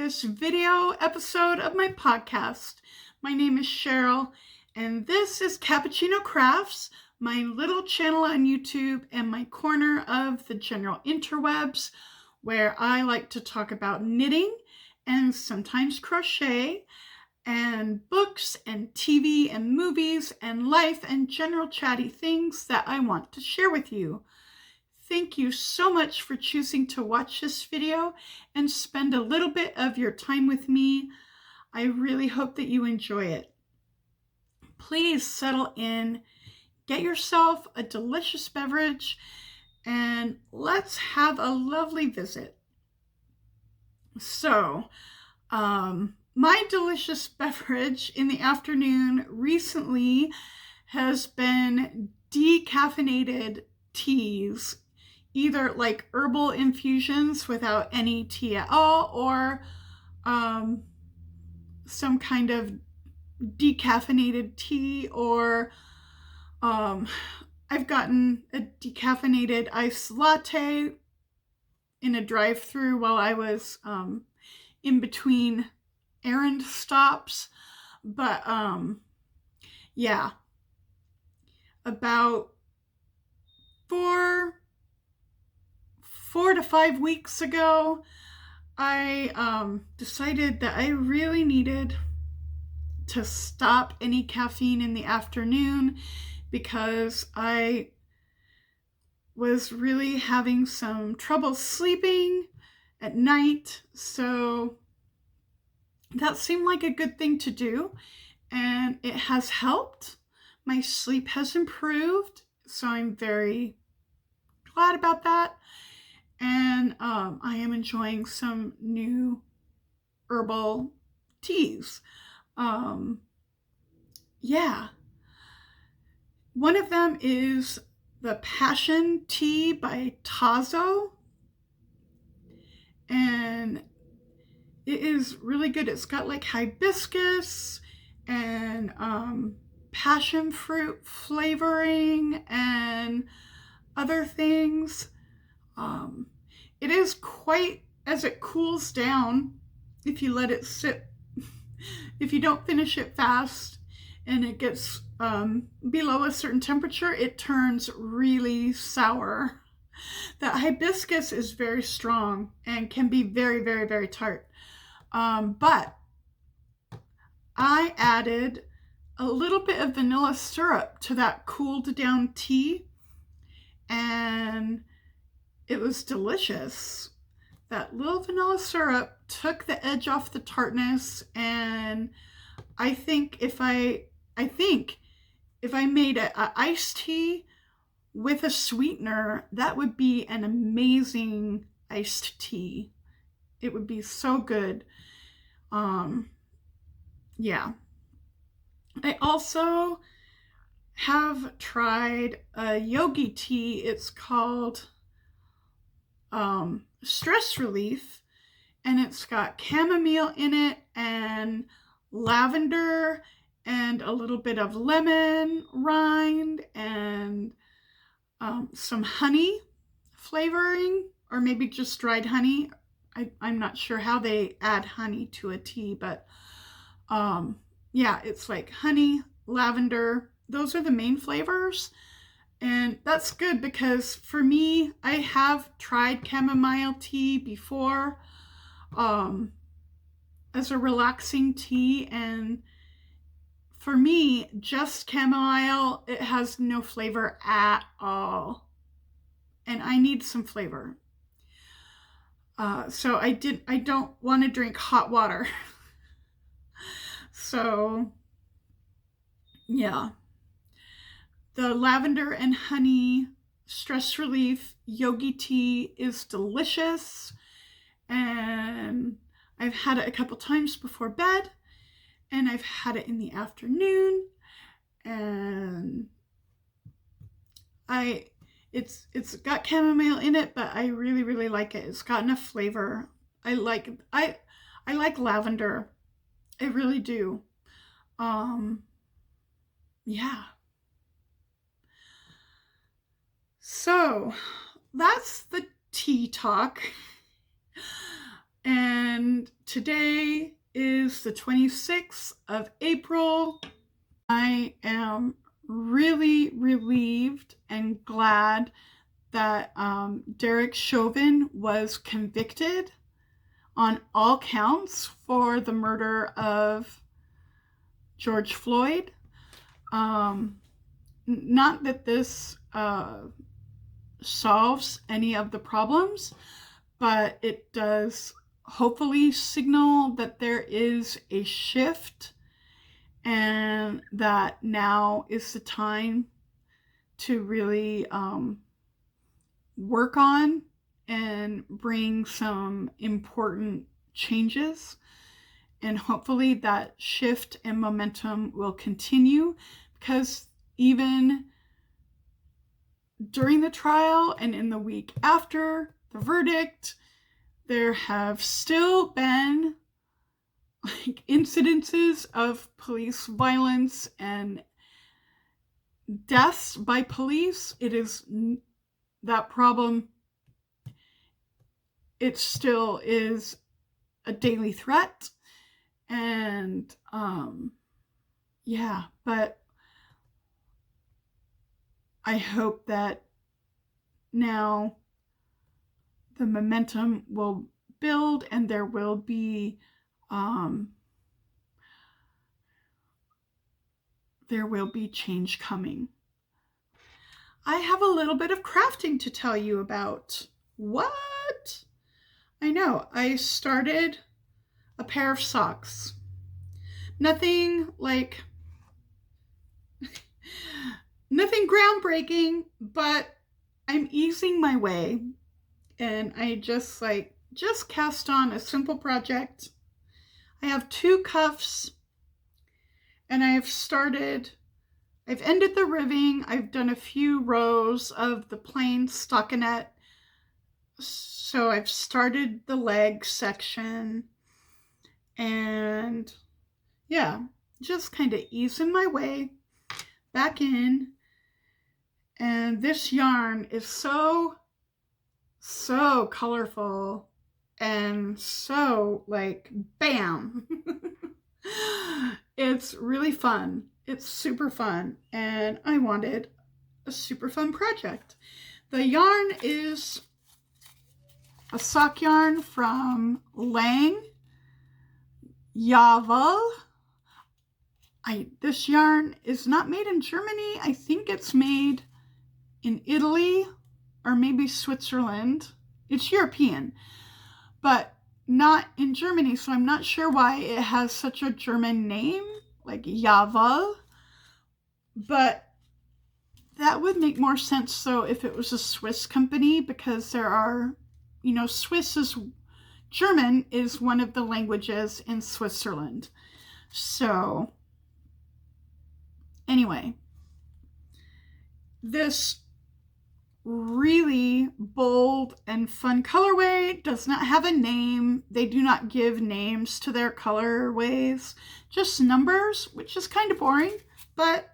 this video episode of my podcast. My name is Cheryl, and this is Cappuccino Crafts, my little channel on YouTube and my corner of the general interwebs, where I like to talk about knitting and sometimes crochet and books and TV and movies and life and general chatty things that I want to share with you. Thank you so much for choosing to watch this video and spend a little bit of your time with me. I really hope that you enjoy it. Please settle in, get yourself a delicious beverage, and let's have a lovely visit. So, my delicious beverage in the afternoon recently has been decaffeinated teas. Either like herbal infusions without any tea at all, or some kind of decaffeinated tea, or I've gotten a decaffeinated iced latte in a drive-through while I was in between errand stops. But yeah, about 4 to 5 weeks ago, I decided that I really needed to stop any caffeine in the afternoon because I was really having some trouble sleeping at night. So that seemed like a good thing to do, and it has helped. My sleep has improved, so I'm very glad about that. And I am enjoying some new herbal teas. Yeah. One of them is the Passion Tea by TAZO. And it is really good. It's got like hibiscus and passion fruit flavoring and other things. It is quite, as it cools down, if you let it sit, if you don't finish it fast and it gets below a certain temperature, it turns really sour. The hibiscus is very strong and can be very, very, very tart. But I added a little bit of vanilla syrup to that cooled down tea, and it was delicious. That little vanilla syrup took the edge off the tartness, and I think if I made an iced tea with a sweetener, that would be an amazing iced tea. It would be so good. Yeah. I also have tried a Yogi tea. It's called Stress Relief, and it's got chamomile in it and lavender and a little bit of lemon rind and some honey flavoring, or maybe just dried honey. I'm not sure how they add honey to a tea, but yeah, it's like honey, lavender. Those are the main flavors. And that's good because for me, I have tried chamomile tea before as a relaxing tea. And for me, just chamomile, it has no flavor at all. And I need some flavor. So I don't want to drink hot water. So yeah. The lavender and honey stress relief Yogi tea is delicious, and I've had it a couple times before bed, and I've had it in the afternoon, and it's got chamomile in it, but I really, really like it. It's got enough flavor. I like lavender. I really do. Yeah. So that's the tea talk. And today is the 26th of April. I am really relieved and glad that Derek Chauvin was convicted on all counts for the murder of George Floyd. Not that this solves any of the problems, but it does hopefully signal that there is a shift and that now is the time to really work on and bring some important changes. And hopefully that shift and momentum will continue, because even during the trial and in the week after the verdict, there have still been like incidences of police violence and deaths by police. It is that problem. It still is a daily threat. And yeah, but I hope that now the momentum will build and there will be change coming. I have a little bit of crafting to tell you about. What? I know. I started a pair of socks. Nothing groundbreaking, but I'm easing my way. And I just cast on a simple project. I have 2 cuffs, and I've ended the ribbing. I've done a few rows of the plain stockinette. So I've started the leg section, and yeah, just kind of easing my way back in. And this yarn is so colorful and so bam. It's really fun. It's super fun, and I wanted a super fun project. The yarn is a sock yarn from Lang Yavel. This yarn is not made in Germany. I think it's made in Italy or maybe Switzerland. It's European, but not in Germany, so I'm not sure why it has such a German name, like Yavel. But that would make more sense so if it was a Swiss company, because there are, German is one of the languages in Switzerland. So anyway, this really bold and fun colorway does not have a name. They do not give names to their colorways, just numbers, which is kind of boring, but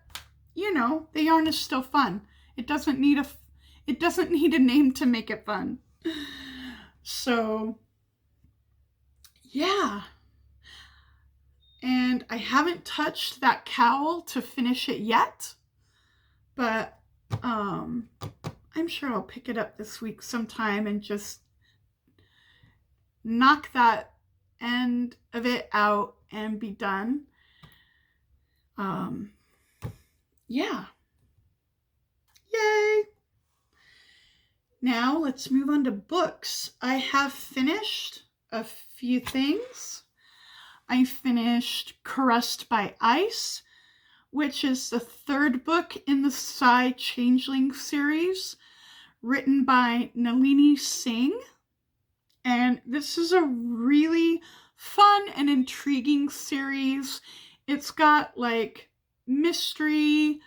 the yarn is still fun. It doesn't need a name to make it fun. So yeah. And I haven't touched that cowl to finish it yet, but I'm sure I'll pick it up this week sometime and just knock that end of it out and be done. Yeah. Yay. Now let's move on to books. I have finished a few things. I finished Caressed by Ice, which is the 3rd book in the Psy Changeling series, written by Nalini Singh. And this is a really fun and intriguing series. It's got mystery,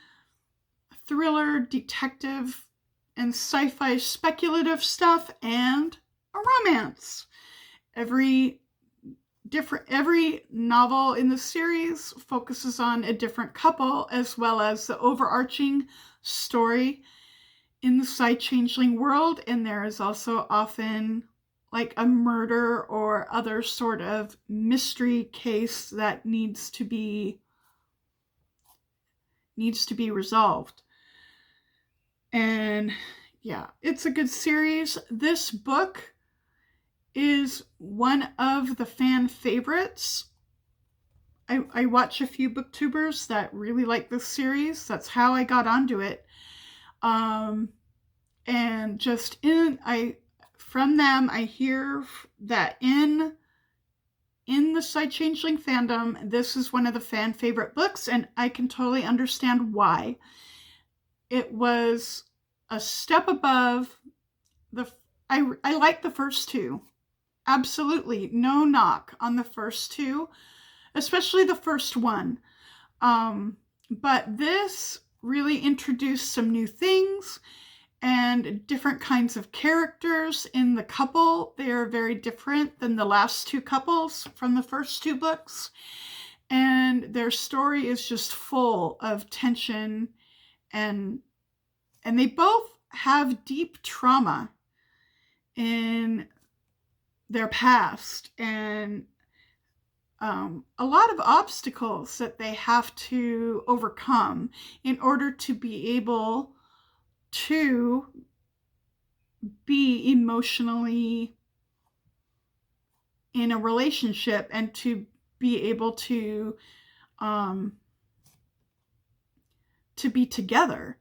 thriller, detective, and sci-fi speculative stuff, and a romance. Every novel in the series focuses on a different couple, as well as the overarching story in the Psy Changeling world. And there is also often like a murder or other sort of mystery case that needs to be resolved. And yeah, it's a good series. This book is one of the fan favorites. I watch a few booktubers that really like this series. That's how I got onto it. And just from them, I hear that in the Side Changeling fandom, this is one of the fan favorite books, and I can totally understand why. It was a step above I like the first two. Absolutely, no knock on the first two, especially the first one. But this really introduced some new things and different kinds of characters in the couple. They are very different than the last two couples from the first two books. And their story is just full of tension, and they both have deep trauma in their past, and a lot of obstacles that they have to overcome in order to be able to be emotionally in a relationship and to be able to be together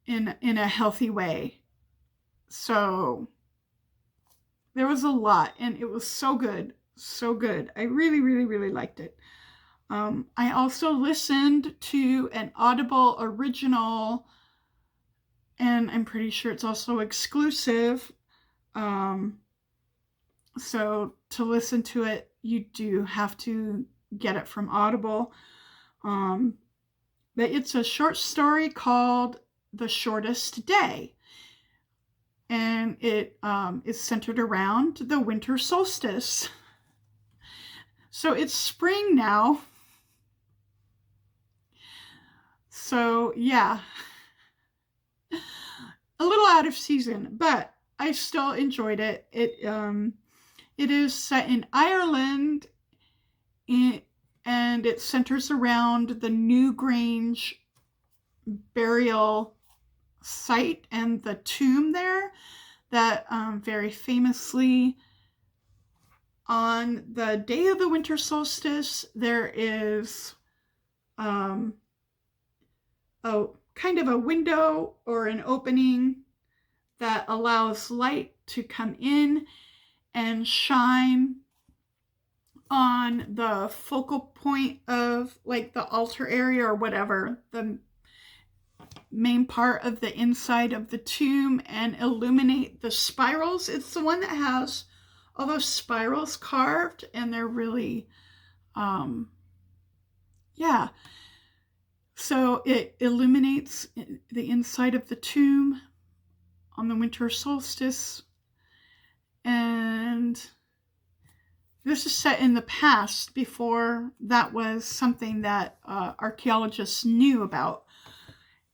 in a healthy way. So there was a lot, and it was so good. So good. I really, really, really liked it. I also listened to an Audible original, and I'm pretty sure it's also exclusive. So to listen to it, you do have to get it from Audible. But it's a short story called The Shortest Day. And it is centered around the winter solstice. So it's spring now. So yeah, a little out of season, but I still enjoyed it. It is set in Ireland, and it centers around the Newgrange burial site and the tomb there that very famously on the day of the winter solstice, there is a kind of a window or an opening that allows light to come in and shine on the focal point of like the altar area or whatever, the main part of the inside of the tomb, and illuminate the spirals. It's the one that has all those spirals carved, and they're really yeah, so it illuminates the inside of the tomb on the winter solstice. And this is set in the past, before that was something that archaeologists knew about.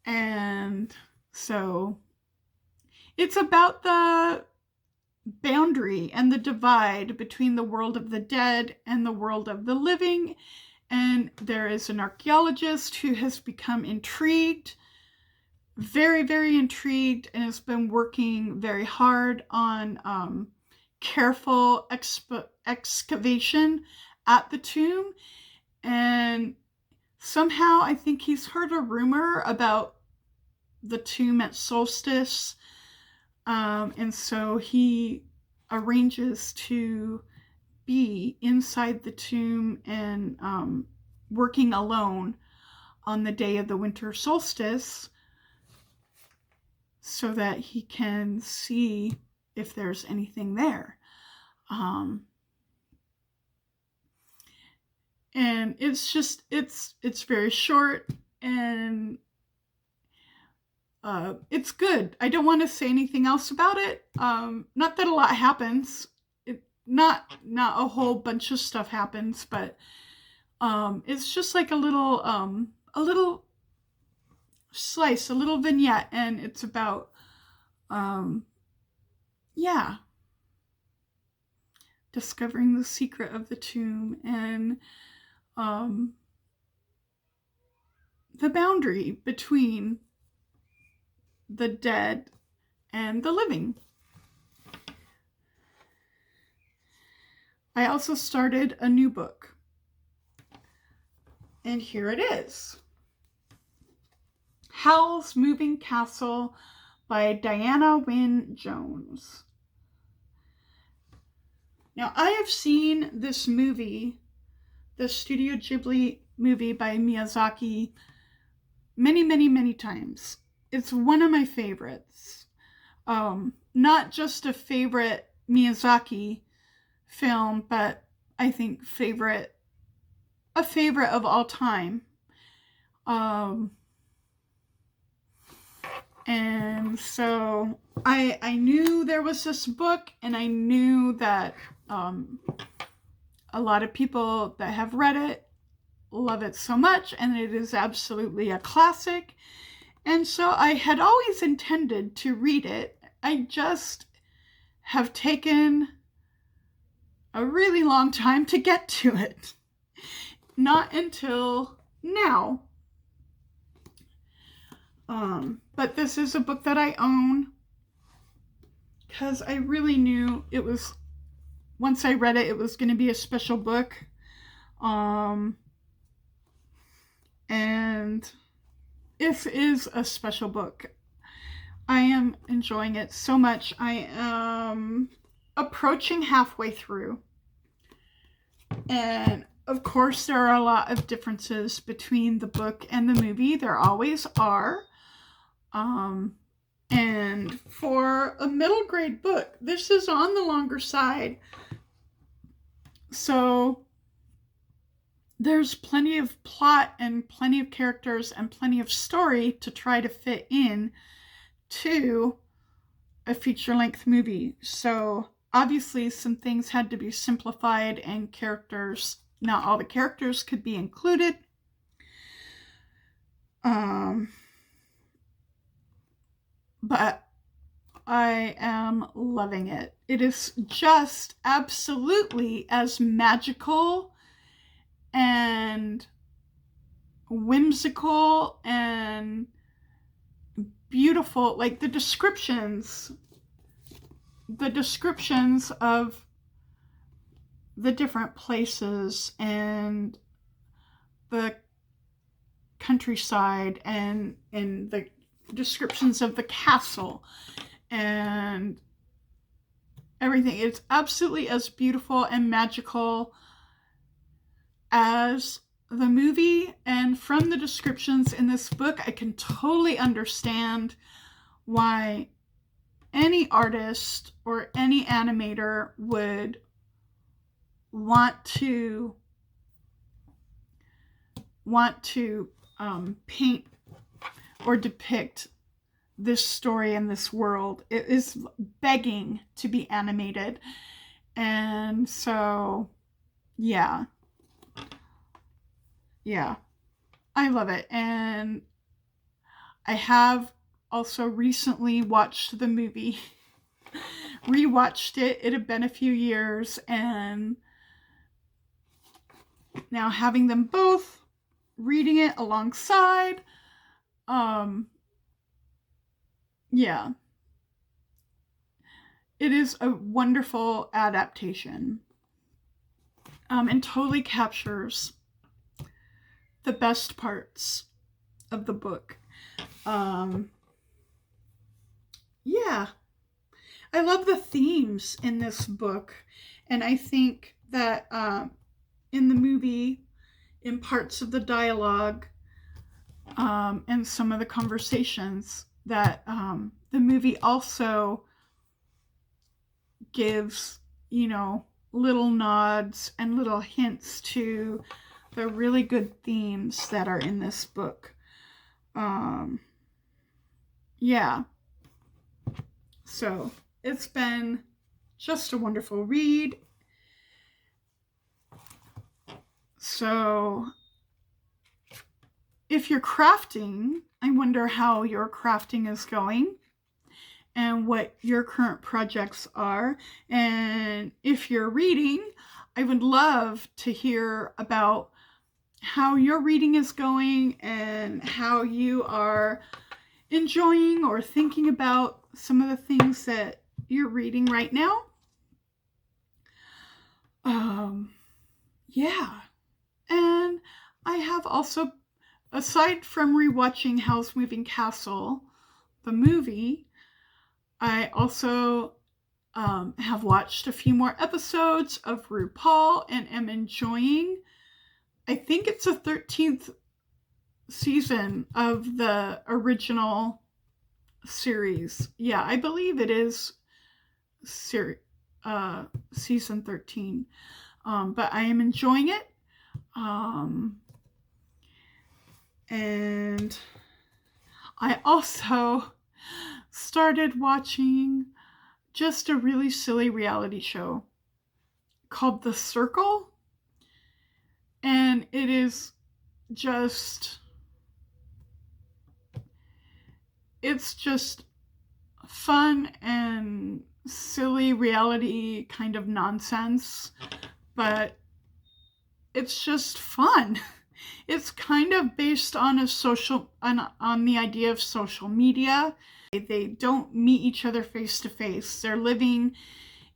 And so it's about the boundary and the divide between the world of the dead and the world of the living. And there is an archaeologist who has become intrigued, very, very intrigued, and has been working very hard on careful excavation at the tomb. And somehow I think he's heard a rumor about the tomb at solstice. And so he arranges to be inside the tomb and working alone on the day of the winter solstice so that he can see if there's anything there. And it's just, it's very short, and it's good. I don't want to say anything else about it. Not that a lot happens. Not a whole bunch of stuff happens, but it's just like a little slice, a little vignette, and it's about yeah. discovering the secret of the tomb and the boundary between the dead and the living. I also started a new book, and here it is. Howl's Moving Castle by Diana Wynne Jones. Now, I have seen this movie, the Studio Ghibli movie by Miyazaki, many, many, many times. It's one of my favorites. Not just a favorite Miyazaki film, but I think a favorite of all time. And so I knew there was this book, and I knew that a lot of people that have read it love it so much, and it is absolutely a classic. And so I had always intended to read it. I just have taken a really long time to get to it. Not until now. But this is a book that I own because I really knew it was, once I read it, it was going to be a special book. And this is a special book. I am enjoying it so much. I am approaching halfway through. And of course, there are a lot of differences between the book and the movie. There always are. And for a middle grade book, this is on the longer side. So there's plenty of plot and plenty of characters and plenty of story to try to fit in to a feature-length movie. So obviously some things had to be simplified, and characters, not all the characters could be included. But I am loving it. It is just absolutely as magical and whimsical and beautiful. Like the descriptions of the different places and the countryside and the descriptions of the castle and everything. It's absolutely as beautiful and magical as the movie. And from the descriptions in this book, I can totally understand why any artist or any animator would want to paint or depict this story in this world. It is begging to be animated. And so, yeah, I love it. And I have also recently watched the movie, rewatched it. It had been a few years, and now having them both, reading it alongside, yeah, it is a wonderful adaptation, and totally captures the best parts of the book. Yeah, I love the themes in this book, and I think that in the movie, in parts of the dialogue, and some of the conversations, that the movie also gives, little nods and little hints to the really good themes that are in this book. Yeah. So it's been just a wonderful read. So if you're crafting, I wonder how your crafting is going. and what your current projects are. And if you're reading, I would love to hear about how your reading is going and how you are enjoying or thinking about some of the things that you're reading right now. Yeah. And I have also, aside from rewatching Howl's Moving Castle, the movie, I also have watched a few more episodes of RuPaul and am enjoying, I think it's the 13th season of the original series. Yeah, I believe it is season 13. But I am enjoying it. And I also started watching just a really silly reality show called The Circle. And it is just, it's just fun and silly reality kind of nonsense, but it's just fun. It's kind of based on on the idea of social media. They don't meet each other face to face. They're living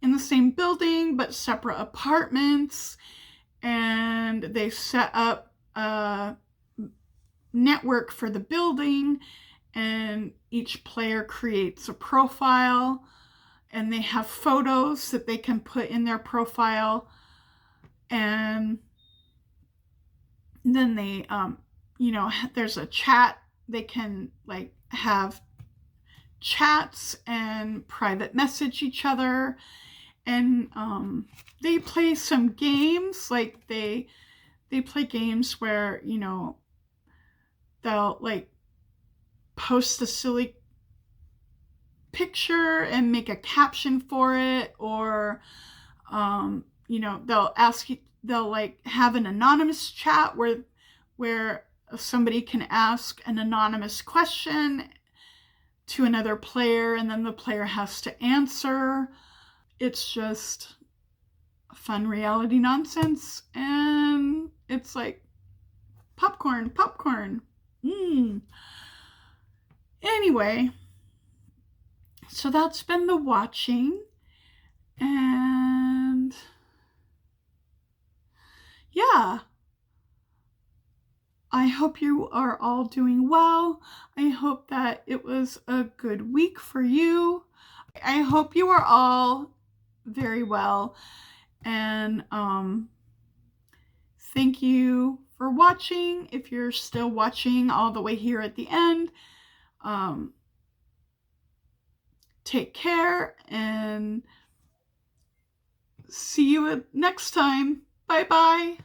in the same building but separate apartments, and they set up a network for the building, and each player creates a profile, and they have photos that they can put in their profile, and then they there's a chat. They can like have chats and private message each other, and they play some games. Like they play games where they'll like post a silly picture and make a caption for it, or they'll like have an anonymous chat where somebody can ask an anonymous question to another player, and then the player has to answer. It's just fun reality nonsense, and it's like popcorn. Anyway, so that's been the watching, and yeah, I hope you are all doing well. I hope that it was a good week for you. I hope you are all very well, and thank you for watching. If you're still watching all the way here at the end, take care and see you next time. Bye bye.